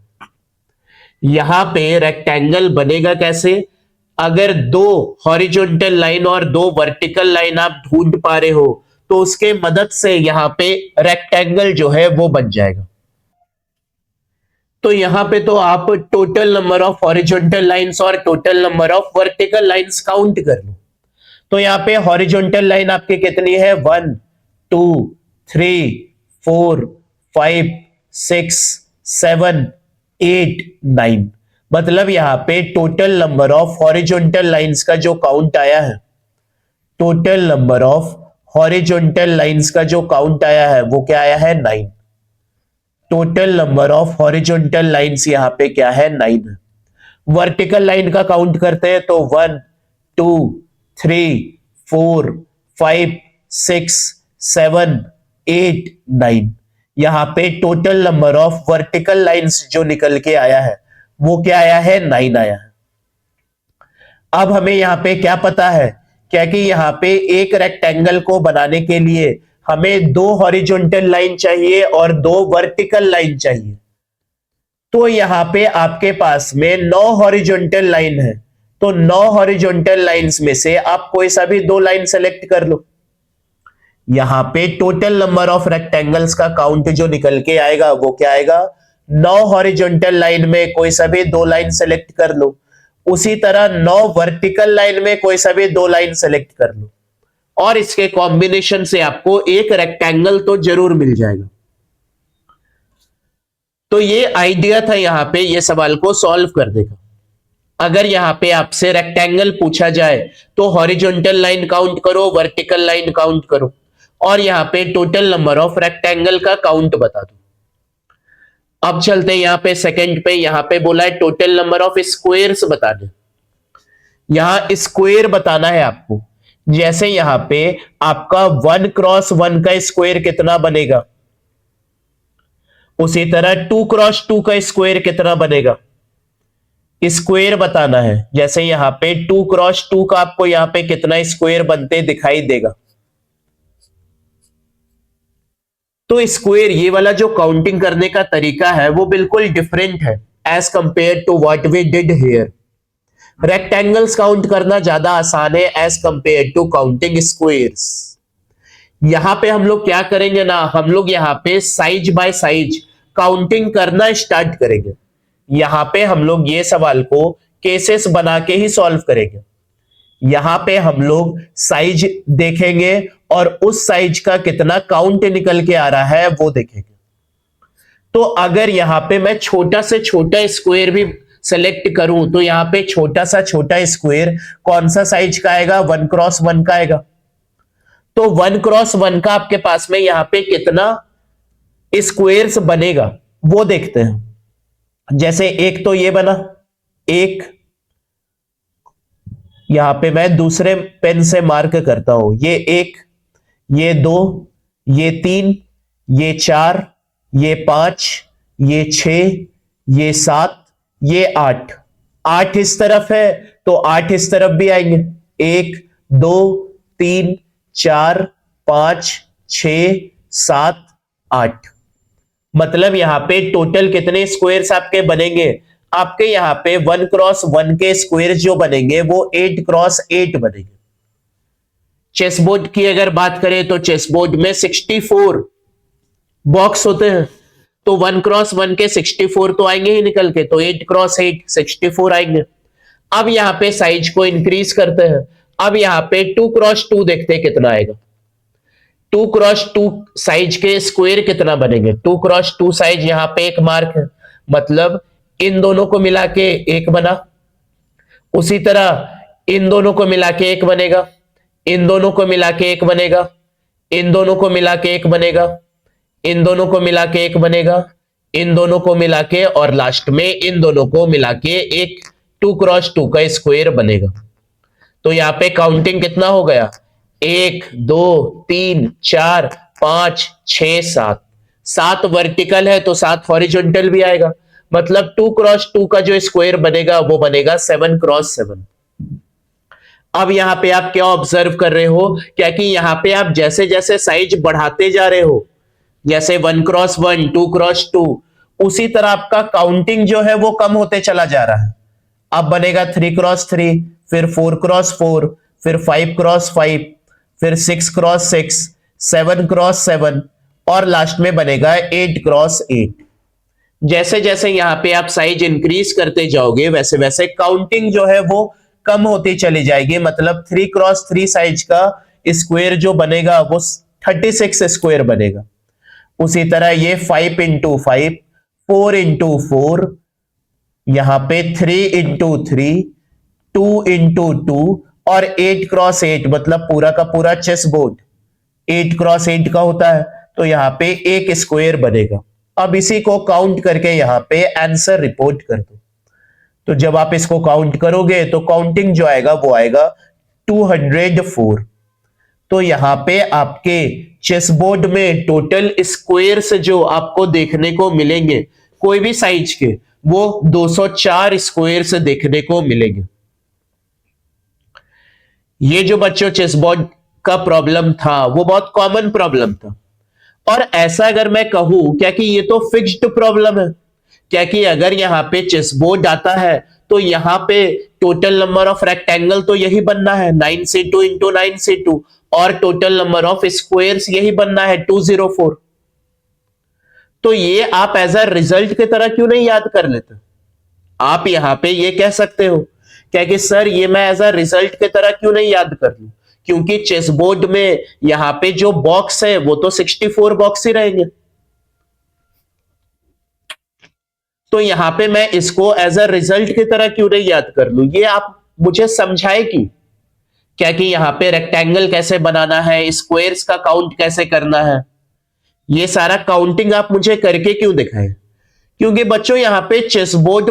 यहां पे रेक्टेंगल बनेगा कैसे? अगर दो हॉरिजॉन्टल लाइन और दो वर्टिकल लाइन आप ढूंढ पा रहे हो तो उसके मदद से यहां पे रेक्टेंगल जो है वो बन जाएगा। तो यहां पे तो आप total number of horizontal lines और total number of vertical lines count कर लो। तो यहां पे हॉरिजॉन्टल लाइन आपकी कितनी है? 1 2 3 4 5 6 7 8 9। मतलब यहां पे total number of horizontal lines का जो काउंट आया है, total number of horizontal lines का जो काउंट आया है वो क्या आया है? 9। Total number of horizontal lines यहां पे क्या है? 9 है। वर्टिकल लाइन का काउंट करते हैं तो 1 2 3 4 5 6 7 8 9। यहां पे total number of vertical lines जो निकल के आया है वो क्या आया है? 9 आया है। अब हमें यहां पे क्या पता है? क्या कि यहां पे एक रेक्टेंगल को बनाने के लिए हमें दो हॉरिजॉन्टल लाइन चाहिए और दो वर्टिकल लाइन चाहिए। तो यहां पे आपके पास में 9 हॉरिजॉन्टल लाइन है। तो 9 हॉरिजॉन्टल लाइंस में से आप कोई सा भी दो लाइन सेलेक्ट कर लो। यहां पे टोटल नंबर ऑफ रेक्टेंगल्स का काउंट जो निकल के आएगा वो क्या आएगा? 9 हॉरिजॉन्टल लाइन में कोई सा भी दो लाइन सेलेक्ट कर लो। उसी तरह 9 वर्टिकल लाइन में कोई सा भी दो लाइन सेलेक्ट कर लो, और इसके कॉम्बिनेशन से आपको एक रेक्टेंगल तो जरूर मिल जाएगा। तो ये आइडिया था यहां पे ये सवाल को सॉल्व कर देगा। अगर यहां पे आपसे रेक्टेंगल पूछा जाए तो हॉरिजॉन्टल लाइन काउंट करो, वर्टिकल लाइन काउंट करो, और यहां पे टोटल नंबर ऑफ रेक्टेंगल का काउंट बता दो। अब चलते हैं यहां पे सेकंड पे। यहां पे बोला है टोटल नंबर ऑफ स्क्वायर्स बता दे। यहां स्क्वायर बताना है आपको। जैसे यहां पे आपका 1x1 का स्क्वायर कितना बनेगा, उसी तरह 2x2 का स्क्वायर कितना बनेगा, स्क्वायर बताना है। जैसे यहां पे 2x2 का आपको यहां पे कितना स्क्वायर बनते दिखाई देगा। तो स्क्वायर ये वाला जो काउंटिंग करने का तरीका है वो बिल्कुल डिफरेंट है as compared to what we did here. Rectangles count करना ज्यादा आसान है as compared to counting squares. यहां पे हम लोग क्या करेंगे ना, हम लोग यहाँ पे साइज बाय साइज काउंटिंग करना स्टार्ट करेंगे। यहां पे हम लोग ये सवाल को केसेस बना के ही सॉल्व करेंगे। यहां पे हम लोग साइज देखेंगे और उस साइज का कितना काउंट निकल के आ रहा है वो देखेंगे। तो अगर यहां पे मैं छोटा से छोटा स्क्वायर भी सेलेक्ट करूं तो यहां पे छोटा स्क्वायर कौन सा साइज का आएगा, 1x1 का आएगा। तो 1x1 का आपके पास में यहां पे कितना स्क्वायर्स बनेगा वो देखते हैं। जैसे एक तो ये बना, एक यहां पे मैं दूसरे पेन से मार्क करता हूं, ये एक, ये दो, ये तीन, ये चार, ये पांच, ये छह, ये सात, ये आठ। आठ इस तरफ है तो आठ इस तरफ भी आएंगे, एक, दो, तीन, चार, पांच, छ, सात, आठ। मतलब यहां पे टोटल कितने स्क्वायर्स आपके बनेंगे, आपके यहां पे 1x1 के स्क्वायर जो बनेंगे वो 8x8 बनेंगे। चेसबोर्ड की अगर बात करें तो चेसबोर्ड में 64 बॉक्स होते हैं, तो 1x1 के 64 तो आएंगे ही निकल के, तो 8x8 64 आएंगे। अब यहां पे साइज को इंक्रीज करते हैं। अब यहां पे 2x2 देखते हैं कितना आएगा। 2x2 साइज के स्क्वायर कितना बनेंगे, 2x2 साइज यहां पे एक मार्क है, मतलब इन दोनों को मिला के एक बना। उसी तरह इन दोनों को मिला के एक बनेगा, इन दोनों को मिला के एक बनेगा, इन दोनों को मिला के एक बनेगा, इन दोनों को मिला के एक बनेगा, इन दोनों को मिला के, और लास्ट में इन दोनों को मिला के एक 2x2 का स्क्वायर बनेगा। तो यहां पे काउंटिंग कितना हो गया, 1 2 3 4 5 6 7। 7 वर्टिकल है तो 7 हॉरिजॉन्टल भी आएगा, मतलब 2x2 का जो स्क्वायर बनेगा वो बनेगा 7x7। अब यहां पे आप क्या ऑब्जर्व कर रहे हो, क्या कि यहां पे आप जैसे जैसे साइज बढ़ाते जा रहे हो, जैसे 1x1 2x2, उसी तरह आपका काउंटिंग जो है वो कम होते चला जा रहा है। अब बनेगा 3x3, फिर 4x4, फिर 5x5, फिर 6x6, 7x7 और लास्ट में बनेगा 8x8। जैसे जैसे यहां पे आप साइज इंक्रीज करते जाओगे वैसे वैसे काउंटिंग जो है वो कम होती चली जाएगी, मतलब 3x3 साइज का स्क्वायर जो बनेगा वो 36 स्क्वायर बनेगा। उसी तरह ये 5 इंटू 5, 4 इंटू 4, यहां पे 3 इंटू 3, 2 इंटू 2 और 8x8, मतलब पूरा का पूरा चेस बोर्ड 8x8 का होता है, तो यहां पे एक स्क्वायर बनेगा। अब इसी को काउंट करके यहां पे आंसर रिपोर्ट कर दो। तो जब आप इसको काउंट करोगे तो काउंटिंग जो आएगा वो आएगा 204। तो यहां पे आपके चेसबोर्ड में टोटल स्क्वायर्स जो आपको देखने को मिलेंगे कोई भी साइज के, वो 204 स्क्वायर्स देखने को मिलेंगे। ये जो बच्चों चेसबोर्ड का प्रॉब्लम था वो बहुत कॉमन प्रॉब्लम था। और ऐसा अगर मैं कहूं क्या कि ये तो फिक्स्ड प्रॉब्लम है, क्या कि अगर यहां पे चेसबोर्ड आता है तो यहां पे टोटल नंबर ऑफ रेक्टेंगल तो यही बनना है 9c2 इंटू 9c2, और टोटल नंबर ऑफ स्क्वायर्स यही बनना है 204। तो ये आप एज अ रिजल्ट की तरह क्यों नहीं याद कर लेते। आप यहां पे ये कह सकते हो क्या कि सर ये मैं एज अ रिजल्ट की तरह क्यों नहीं याद कर लूं, क्योंकि चेसबोर्ड में यहां पे जो बॉक्स है वो तो 64 बॉक्स ही रहेंगे। तो यहां पे मैं इसको एज अ रिजल्ट की तरह क्यों नहीं याद कर लूं, ये आप मुझे समझाए कि क्या कि यहां पे रेक्टेंगल कैसे बनाना है, स्क्वायर्स का काउंट कैसे करना है, ये सारा काउंटिंग आप मुझे करके क्यों दिखाएं। क्योंकि बच्चों यहां पे चेसबोर्ड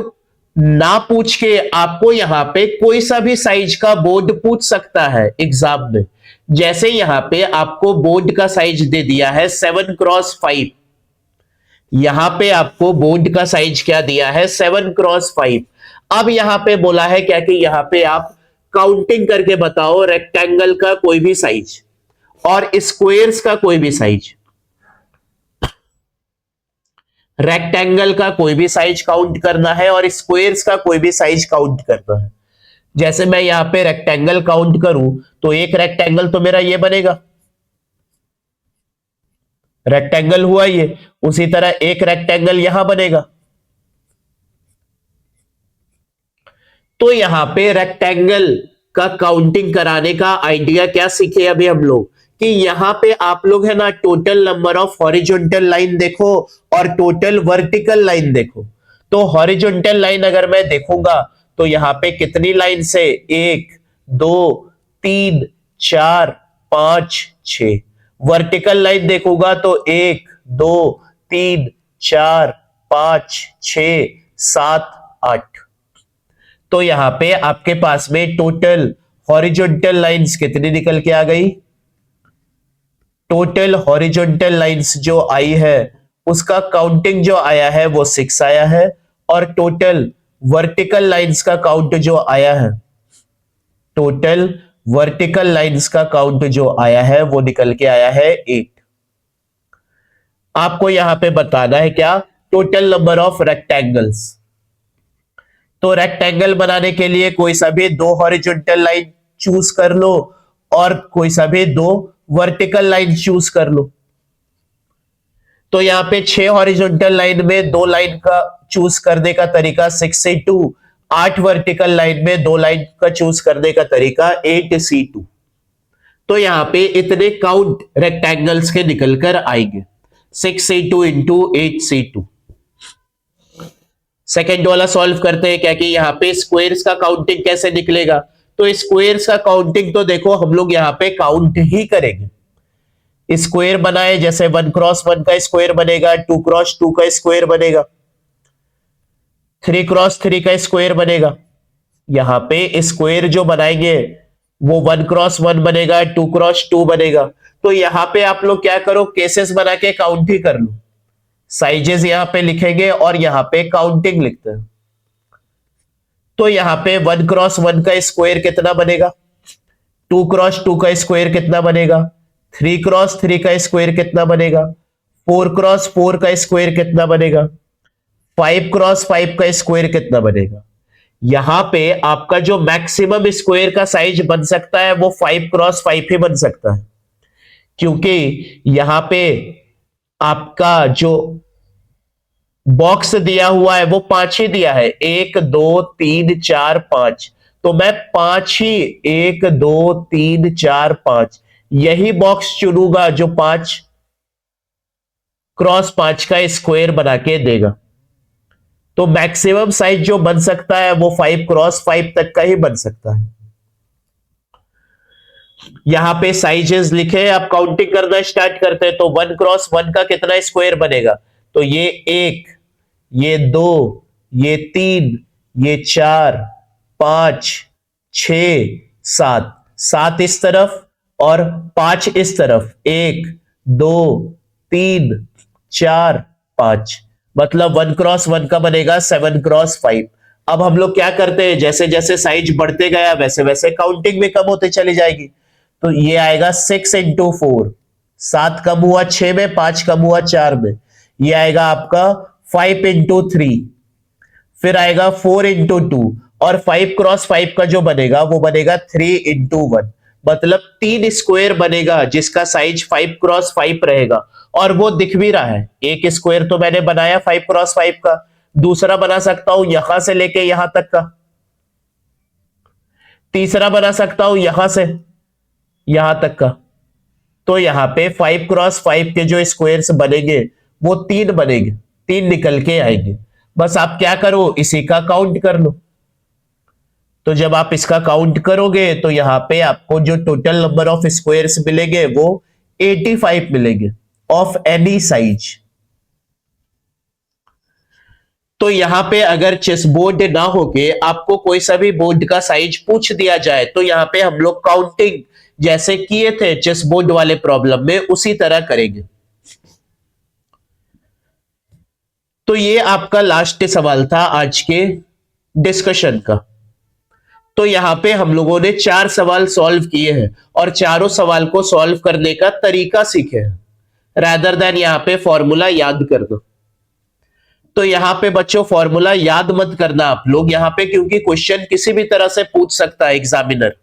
ना पूछ के आपको यहां पे कोई सा भी साइज का बोर्ड पूछ सकता है एग्जाम में। जैसे यहां पे आपको बोर्ड का साइज दे दिया है 7x5, यहां पे आपको बोर्ड का साइज क्या दिया है 7x5। अब यहां पे बोला है क्या कि यहां पे आप काउंटिंग करके बताओ रेक्टेंगल का कोई भी साइज और स्क्वायर्स का कोई भी साइज। रेक्टेंगल का कोई भी साइज काउंट करना है और स्क्वायर्स का कोई भी साइज काउंट करना है। जैसे मैं यहां पे रेक्टेंगल काउंट करूं तो एक रेक्टेंगल तो मेरा ये बनेगा, रेक्टेंगल हुआ ये। उसी तरह एक रेक्टेंगल यहां बनेगा। तो यहां पे रेक्टेंगल का काउंटिंग कराने का आइडिया क्या सीखे अभी हम लोग, कि यहां पे आप लोग है ना total number of horizontal line देखो और टोटल वर्टिकल लाइन देखो। तो हॉरिजॉन्टल लाइन अगर मैं देखूंगा तो यहां पे कितनी लाइन से, 1 2 3 4 5 6। वर्टिकल लाइन देखूंगा तो 1 2 3 4 5 6 7 8। तो यहां पे आपके पास में टोटल हॉरिजॉन्टल लाइंस कितनी निकल के आ गई, टोटल हॉरिजॉन्टल लाइंस जो आई है उसका काउंटिंग जो आया है वो 6 आया है, और टोटल वर्टिकल लाइंस का काउंट जो आया है, टोटल वर्टिकल लाइंस का काउंट जो आया है वो निकल के आया है 8। आपको यहां पे बताना है क्या, टोटल नंबर ऑफ रेक्टेंगल्स। तो रेक्टेंगल बनाने के लिए कोई सा भी दो हॉरिजॉन्टल लाइन चूज कर लो और कोई सा भी दो वर्टिकल लाइन चूज कर लो। तो यहां पे 6 हॉरिजॉन्टल लाइन में 2 लाइन का चूज करने का तरीका 6C2, 8 वर्टिकल लाइन में 2 लाइन का चूज करने का तरीका 8C2। तो यहां पे इतने काउंट रेक्टेंगल्स के निकलकर आएंगे, 6C2 इंटू 8C2। सेकेंड वाला सॉल्व करते हैं क्या, कि यहाँ पे स्क्वायर्स का काउंटिंग कैसे निकलेगा। तो स्क्वायर्स का काउंटिंग तो देखो हम लोग यहाँ पे काउंट ही करेंगे। स्क्वायर बनाए जैसे 1 क्रॉस 1 का स्क्वायर बनेगा, 2 क्रॉस 2 का स्क्वायर बनेगा, 3 क्रॉस 3 का स्क्वायर बनेगा। यहाँ पे स्क्वायर जो बनाएंगे वो 1 क्रॉस 1 बनेगा, 2 क्रॉस 2 बनेगा। तो यहाँ पे आप लोग क्या करो, केसेस बना के काउंट ही कर लो। साइजेस यहां पे लिखेंगे और यहां पे काउंटिंग लिखते हैं। तो यहां पे 1 क्रॉस 1 का स्क्वायर कितना बनेगा, 2 क्रॉस 2 का स्क्वायर कितना बनेगा, 3 क्रॉस 3 का स्क्वायर कितना बनेगा, 4 क्रॉस 4 का स्क्वायर कितना बनेगा, 5 क्रॉस 5 का स्क्वायर कितना बनेगा। यहां पे आपका जो मैक्सिमम स्क्वायर का साइज बन सकता है वो 5 क्रॉस 5 ही बन सकता है, क्योंकि यहां पे आपका जो बॉक्स दिया हुआ है वो 5 ही दिया है, 1 2 3 4 5। तो मैं 5 ही, 1 2 3 4 5 यही बॉक्स चुनूंगा जो 5 क्रॉस 5 का स्क्वायर बना के देगा। तो मैक्सिमम साइज जो बन सकता है वो 5 क्रॉस 5 तक का ही बन सकता है। यहां पे साइजेस लिखे, आप काउंटिंग करना स्टार्ट करते हैं। तो 1 क्रॉस 1 का कितना स्क्वायर बनेगा, तो ये 1, ये 2, ये 3, ये 4 5 6 7, 7 इस तरफ और 5 इस तरफ, 1 2 3 4 5, मतलब 1 क्रॉस 1 का बनेगा 7 क्रॉस 5। अब हम लोग क्या करते हैं, जैसे जैसे साइज बढ़ते गया वैसे वैसे काउंटिंग भी कम होते चली जाएगी। तो ये आएगा 6 इंटू 4, 7 कम हुआ 6 में, 5 कम हुआ 4 में। ये आएगा आपका 5 इंटू 3, फिर आएगा 4 इंटू 2, और 5 क्रॉस 5 का जो बनेगा वो बनेगा 3 इंटू 1, मतलब 3 स्क्वायर बनेगा जिसका साइज 5 क्रॉस 5 रहेगा। और वो दिख भी रहा है, एक स्क्वायर तो मैंने बनाया 5 क्रॉस 5 का, दूसरा बना सकता हूं यहां से लेके यहां तक का, तीसरा बना सकता हूं यहां से यहां तक का। तो यहां पे 5 क्रॉस 5 के जो स्क्वायर्स बनेंगे वो 3 बनेंगे, 3 निकल के आएंगे। बस आप क्या करो, इसी का काउंट कर लो। तो जब आप इसका काउंट करोगे तो यहां पे आपको जो टोटल नंबर ऑफ स्क्वायर्स मिलेंगे वो 85 मिलेंगे ऑफ एनी साइज। तो यहां पे अगर चेस बोर्ड ना होके आपको कोई सा भी बोर्ड का साइज पूछ दिया जाए तो यहां पे हम लोग काउंटिंग जैसे किए थे चेस बोर्ड वाले प्रॉब्लम में उसी तरह करेंगे। तो ये आपका लास्ट सवाल था आज के डिस्कशन का। तो यहां पे हम लोगों ने 4 सवाल सॉल्व किए हैं और चारों सवाल को सॉल्व करने का तरीका सीखे हैं, रादर देन यहां पे फॉर्मूला याद कर दो। तो यहां पे बच्चों फॉर्मूला याद मत करना आप लोग यहां पे, क्योंकि क्वेश्चन किसी भी तरह से पूछ सकता है एग्जामिनर।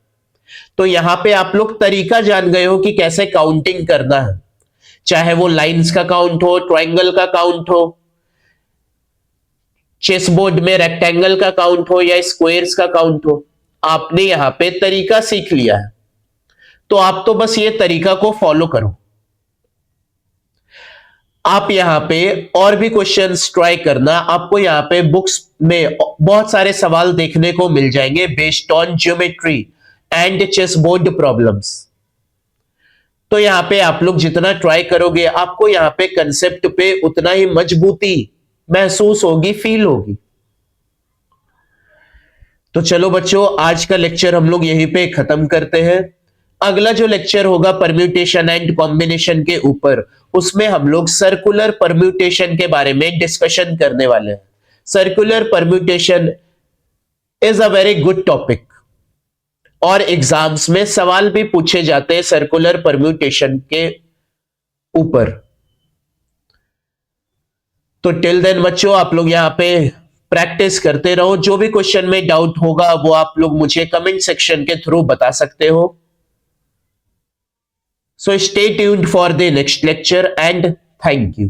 तो यहां पे आप लोग तरीका जान गए हो कि कैसे काउंटिंग करना है, चाहे वो लाइंस का काउंट हो, ट्रायंगल का काउंट हो, चेस बोर्ड में रेक्टेंगल का काउंट हो या स्क्वायर्स का काउंट हो, आपने यहां पे तरीका सीख लिया है। तो आप तो बस ये तरीका को फॉलो करो। आप यहां पे और भी क्वेश्चंस ट्राई करना, आपको यहां पे बुक्स में बहुत सारे सवाल देखने को मिल जाएंगे based on geometry and chess board problems. तो यहां पे आप लोग जितना ट्राई करोगे आपको यहां पे कंसेप्ट पे उतना ही मजबूती महसूस होगी, फील होगी। तो चलो बच्चों, आज का लेक्चर हम लोग यहीं पे खत्म करते हैं। अगला जो लेक्चर होगा परम्यूटेशन एंड कॉम्बिनेशन के ऊपर, उसमें हम लोग सर्कुलर परम्यूटेशन के बारे में डिस्कशन करने वाले हैं। Circular permutation is a very good topic और एग्जाम्स में सवाल भी पूछे जाते हैं सर्कुलर परम्यूटेशन के ऊपर। तो टिल देन बच्चों, आप लोग यहां पे प्रैक्टिस करते रहो। जो भी क्वेश्चन में डाउट होगा वो आप लोग मुझे कमेंट सेक्शन के थ्रू बता सकते हो। So stay tuned for the next lecture and thank you.